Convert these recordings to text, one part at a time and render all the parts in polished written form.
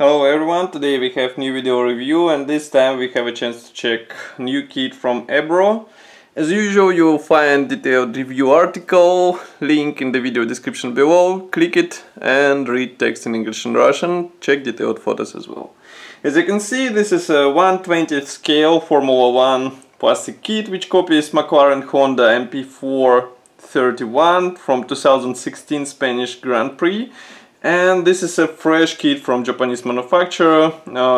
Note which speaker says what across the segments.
Speaker 1: Hello everyone, today we have new video review and this time we have a chance to check new kit from Ebbro. As usual, you'll find detailed review article, link in the video description below, click it and read text in English and Russian, check detailed photos as well. As you can see, this is a 1/20th scale Formula 1 plastic kit which copies McLaren Honda MP4-31 from 2016 Spanish Grand Prix. And this is a fresh kit from Japanese manufacturer.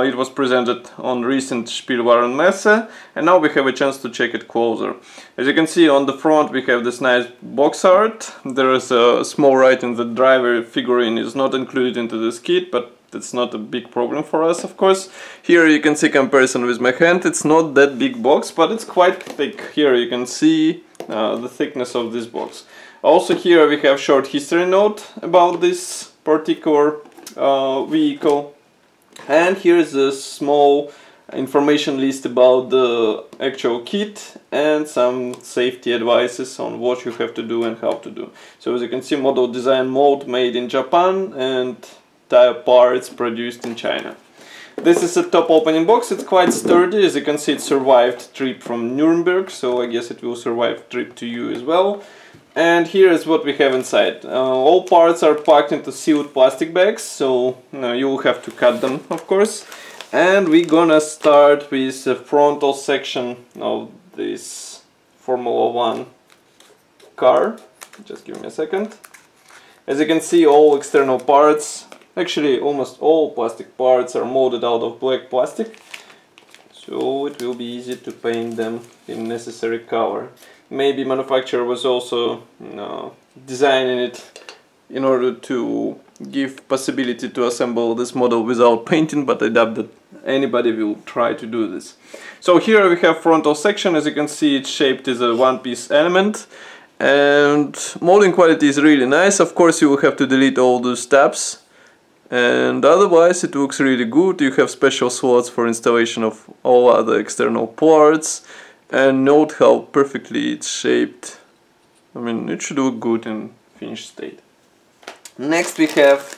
Speaker 1: It was presented on recent Spielwarenmesse and now we have a chance to check it closer. As you can see on the front we have this nice box art. There is a small writing that driver figurine is not included into this kit, but it's not a big problem for us, of course. Here you can see comparison with my hand. It's not that big box, but it's quite thick. Here you can see the thickness of this box. Also here we have short history note about this particular vehicle, and here's a small information list about the actual kit and some safety advices on what you have to do and how to do. So as you can see, model design mode made in Japan and tire parts produced in China. This is a top opening box. It's quite sturdy. As you can see, it survived trip from Nuremberg, so I guess it will survive trip to you as well. And here is what we have inside. All parts are packed into sealed plastic bags, so you will have to cut them, of course. And we're gonna start with the frontal section of this Formula 1 car. Just give me a second. As you can see, all external parts, actually almost all plastic parts, are molded out of black plastic, so it will be easy to paint them in necessary color. Maybe manufacturer was also designing it in order to give possibility to assemble this model without painting, but I doubt that anybody will try to do this. So here we have frontal section. As you can see, it's shaped as a one-piece element and molding quality is really nice. Of course you will have to delete all those tabs, and otherwise it looks really good. You have special slots for installation of all other external parts. And note how perfectly it's shaped. I mean, it should look good in finished state. Next we have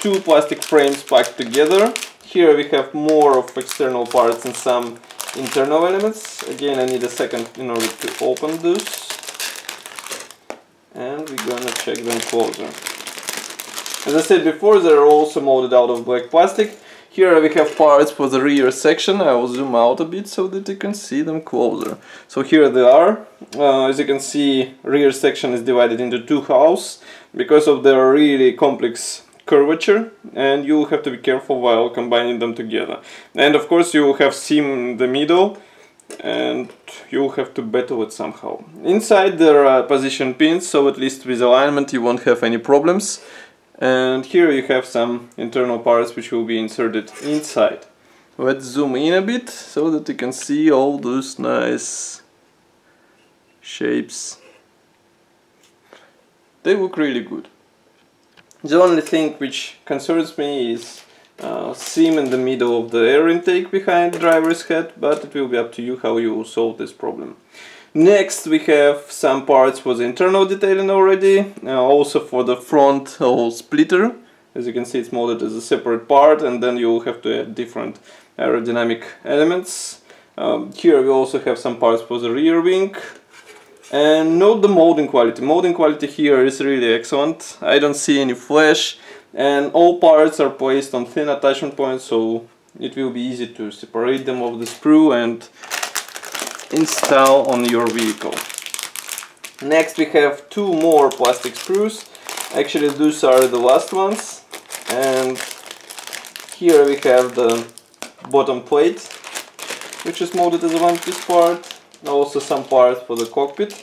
Speaker 1: two plastic frames packed together. Here we have more of external parts and some internal elements. Again, I need a second in order to open this. And we're gonna check them closer. As I said before, they're also molded out of black plastic. Here we have parts for the rear section. I will zoom out a bit so that you can see them closer. So here they are. As you can see, rear section is divided into two halves because of their really complex curvature, and you have to be careful while combining them together. And of course you will have seam in the middle and you will have to battle it somehow. Inside there are position pins, so at least with alignment you won't have any problems. And here you have some internal parts which will be inserted inside. Let's zoom in a bit so that you can see all those nice shapes. They look really good. The only thing which concerns me is seam in the middle of the air intake behind the driver's head, but it will be up to you how you will solve this problem. Next we have some parts for the internal detailing already, also for the front splitter. As you can see, it's molded as a separate part, and then you will have to add different aerodynamic elements. Here we also have some parts for the rear wing. And note the molding quality. Molding quality here is really excellent. I don't see any flash, and all parts are placed on thin attachment points, so it will be easy to separate them of the sprue and install on your vehicle. Next we have two more plastic sprues. Actually those are the last ones, and here we have the bottom plate which is molded as a one-piece part, also some parts for the cockpit.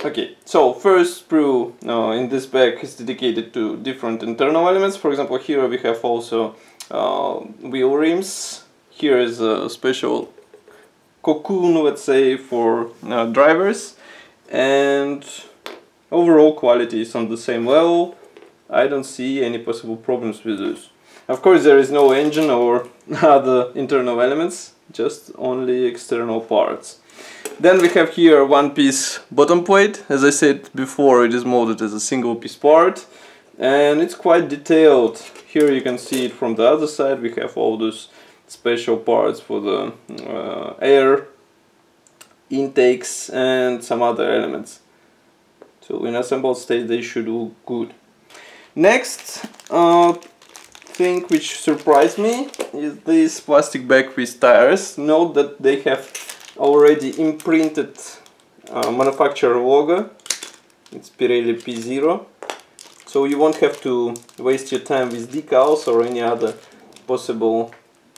Speaker 1: Okay, so first sprue in this bag is dedicated to different internal elements. For example, here we have also wheel rims. Here is a special cocoon, let's say, for drivers, and overall quality is on the same level. I don't see any possible problems with this. Of course there is no engine or other internal elements, just only external parts. Then we have here one piece bottom plate. As I said before, it is molded as a single piece part. and it's quite detailed. Here you can see it from the other side. We have all those special parts for the air intakes and some other elements. So in assembled state they should look good. Next thing which surprised me is this plastic bag with tires. Note that they have already imprinted manufacturer logo. It's Pirelli P0. So you won't have to waste your time with decals or any other possible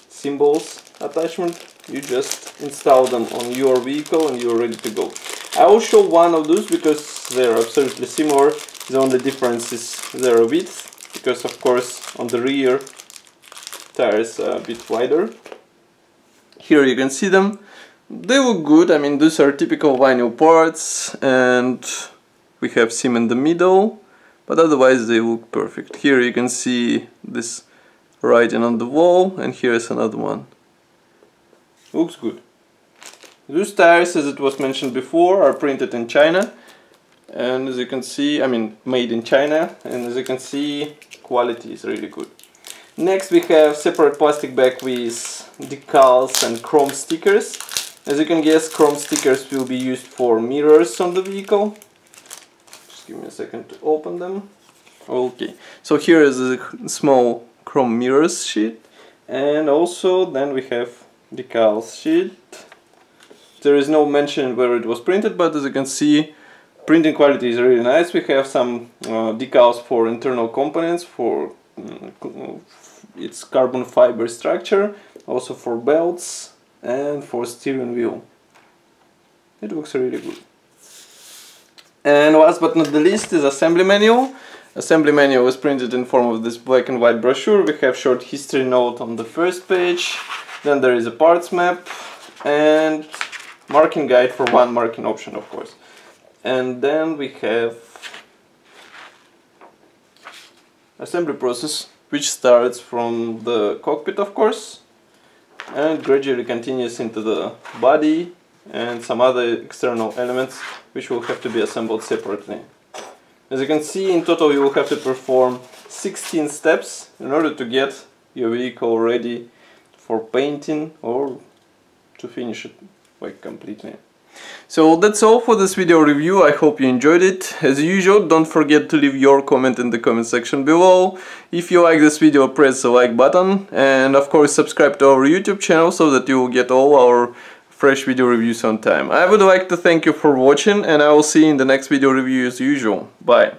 Speaker 1: symbols attachment. You just install them on your vehicle and you're ready to go. I will show one of those because they're absolutely similar. The only difference is their width, because of course on the rear tires are a bit wider. Here you can see them. They look good. I mean, these are typical vinyl parts and we have seam in the middle, but otherwise they look perfect. Here you can see this writing on the wall, and here's another one. Looks good. Those tires, as it was mentioned before, are printed in China, and as you can see, I mean made in China, and as you can see, quality is really good. Next we have separate plastic bag with decals and chrome stickers. As you can guess, chrome stickers will be used for mirrors on the vehicle. Just give me a second to open them. Okay, so here is a small chrome mirrors sheet, and also then we have decals sheet. There is no mention where it was printed, but as you can see, printing quality is really nice. We have some decals for internal components, for its carbon fiber structure, also for belts and for steering wheel. It looks really good. And last but not the least is assembly manual. Assembly manual is printed in form of this black and white brochure. We have short history note on the first page, then there is a parts map and marking guide for one marking option, of course. And then we have assembly process, which starts from the cockpit, of course, and gradually continues into the body and some other external elements which will have to be assembled separately. As you can see, in total you will have to perform 16 steps in order to get your vehicle ready for painting or to finish it like completely. So that's all for this video review. I hope you enjoyed it. As usual, don't forget to leave your comment in the comment section below. If you like this video, press the like button, and of course subscribe to our YouTube channel so that you will get all our fresh video reviews on time. I would like to thank you for watching, and I will see you in the next video review as usual. Bye.